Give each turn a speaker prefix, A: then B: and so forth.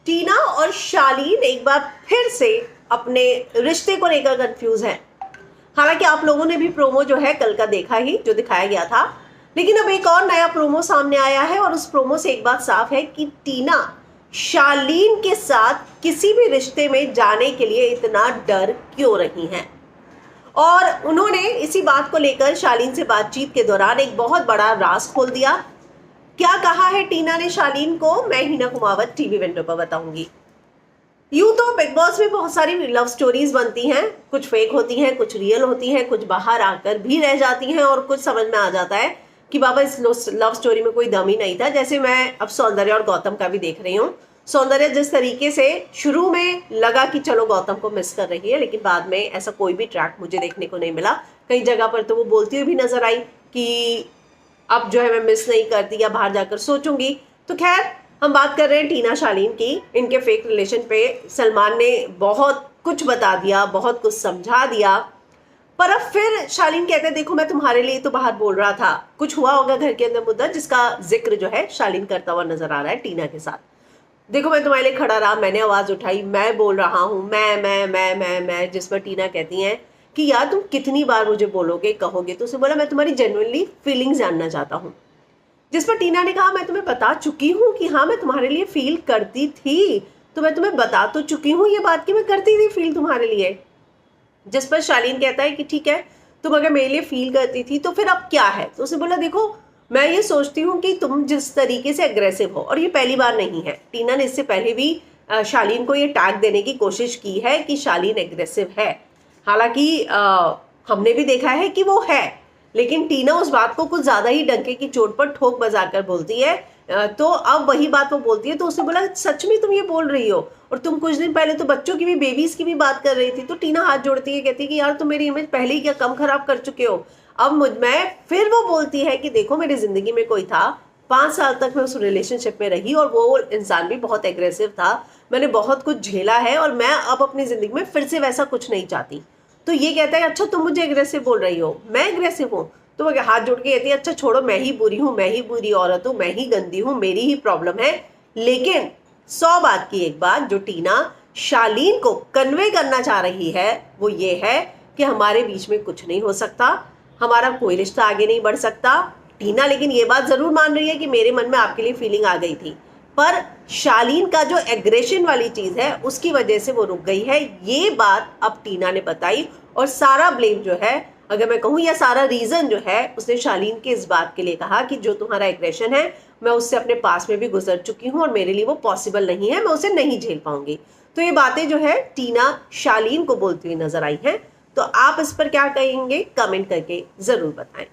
A: टीना और शालीन एक बार फिर से अपने रिश्ते को लेकर कंफ्यूज हैं। हालांकि आप लोगों ने भी प्रोमो जो है कल का देखा ही, जो दिखाया गया था, लेकिन अब एक और नया प्रोमो सामने आया है और उस प्रोमो से एक बात साफ है कि टीना शालीन के साथ किसी भी रिश्ते में जाने के लिए इतना डर क्यों रही हैं। और उन्होंने इसी बात को लेकर शालीन से बातचीत के दौरान एक बहुत बड़ा राज खोल दिया। क्या कहा है टीना ने शालीन को, मैं हिना कुमावत टीवी विंडो पर बताऊंगी। यूं तो बिग बॉस में बहुत सारी लव स्टोरीज बनती हैं, कुछ फेक होती हैं, कुछ रियल होती हैं, कुछ बाहर आकर भी रह जाती हैं और कुछ समझ में आ जाता है कि बाबा इस लव स्टोरी में कोई दम ही नहीं था। जैसे मैं अब सौंदर्य और गौतम का भी देख रही हूँ। सौंदर्य जिस तरीके से शुरू में लगा कि चलो गौतम को मिस कर रही है, लेकिन बाद में ऐसा कोई भी ट्रैक मुझे देखने को नहीं मिला। कई जगह पर तो वो बोलती हुई भी नजर आई कि अब जो है मैं मिस नहीं करती या बाहर जाकर सोचूंगी। तो खैर, हम बात कर रहे हैं टीना शालीन की। इनके फेक रिलेशन पे सलमान ने बहुत कुछ बता दिया, बहुत कुछ समझा दिया, पर अब फिर शालीन कहते हैं देखो मैं तुम्हारे लिए तो बाहर बोल रहा था। कुछ हुआ होगा घर के अंदर मुद्दा जिसका जिक्र जो है शालीन करता हुआ नजर आ रहा है टीना के साथ। देखो मैं तुम्हारे लिए खड़ा रहा, मैंने आवाज उठाई, मैं बोल रहा हूँ, मैं, जिस पर टीना कहती हैं कि यार तुम कितनी बार मुझे बोलोगे, कहोगे। तो उसे बोला मैं तुम्हारी जेन्युइनली फीलिंग्स जानना चाहता हूँ। जिस पर टीना ने कहा मैं तुम्हें बता चुकी हूँ कि हाँ मैं तुम्हारे लिए फील करती थी, तो मैं तुम्हें बता तो चुकी हूँ ये बात कि मैं करती थी फील तुम्हारे लिए। जिस पर शालीन कहता है कि ठीक है, तुम अगर मेरे लिए फील करती थी तो फिर अब क्या है। तो उसे बोला देखो मैं ये सोचती हूँ कि तुम जिस तरीके से एग्रेसिव हो, और ये पहली बार नहीं है, टीना ने इससे पहले भी शालीन को ये टैग देने की कोशिश की है कि शालीन एग्रेसिव है। हालांकि हमने भी देखा है कि वो है, लेकिन टीना उस बात को कुछ ज्यादा ही डंके की चोट पर ठोक बजा कर बोलती है। तो अब वही बात वो बोलती है। तो उसने बोला सच में तुम ये बोल रही हो, और तुम कुछ दिन पहले तो बच्चों की भी, बेबीज की भी बात कर रही थी। तो टीना हाथ जोड़ती है, कहती है कि यार तुम मेरी इमेज पहले ही क्या कम खराब कर चुके हो। अब मुझ में फिर वो बोलती है कि देखो मेरी जिंदगी में कोई था, 5 साल तक मैं उस रिलेशनशिप में रही और वो इंसान भी बहुत एग्रेसिव था, मैंने बहुत कुछ झेला है और मैं अब अपनी जिंदगी में फिर से वैसा कुछ नहीं चाहती। तो ये कहता है अच्छा तुम मुझे एग्रेसिव बोल रही हो, मैं एग्रेसिव हूँ। तो वो हाथ जोड़ के कहती है अच्छा छोड़ो, मैं ही बुरी हूँ, मैं ही बुरी औरत हूँ, मैं ही गंदी हूँ, मेरी ही प्रॉब्लम है। लेकिन 100 बात की एक बात जो टीना शालीन को कन्वे करना चाह रही है वो ये है कि हमारे बीच में कुछ नहीं हो सकता, हमारा कोई रिश्ता आगे नहीं बढ़ सकता। टीना लेकिन ये बात जरूर मान रही है कि मेरे मन में आपके लिए फीलिंग आ गई थी, पर शालीन का जो एग्रेशन वाली चीज है उसकी वजह से वो रुक गई है। ये बात अब टीना ने बताई और सारा ब्लेम जो है, अगर मैं कहूँ, या सारा रीजन जो है, उसने शालीन के इस बात के लिए कहा कि जो तुम्हारा एग्रेशन है मैं उससे अपने पास में भी गुजर चुकी हूँ और मेरे लिए वो पॉसिबल नहीं है, मैं उसे नहीं झेल पाऊंगी। तो ये बातें जो है टीना शालीन को बोलती हुई नजर आई हैं। तो आप इस पर क्या कहेंगे, कमेंट करके जरूर बताएं।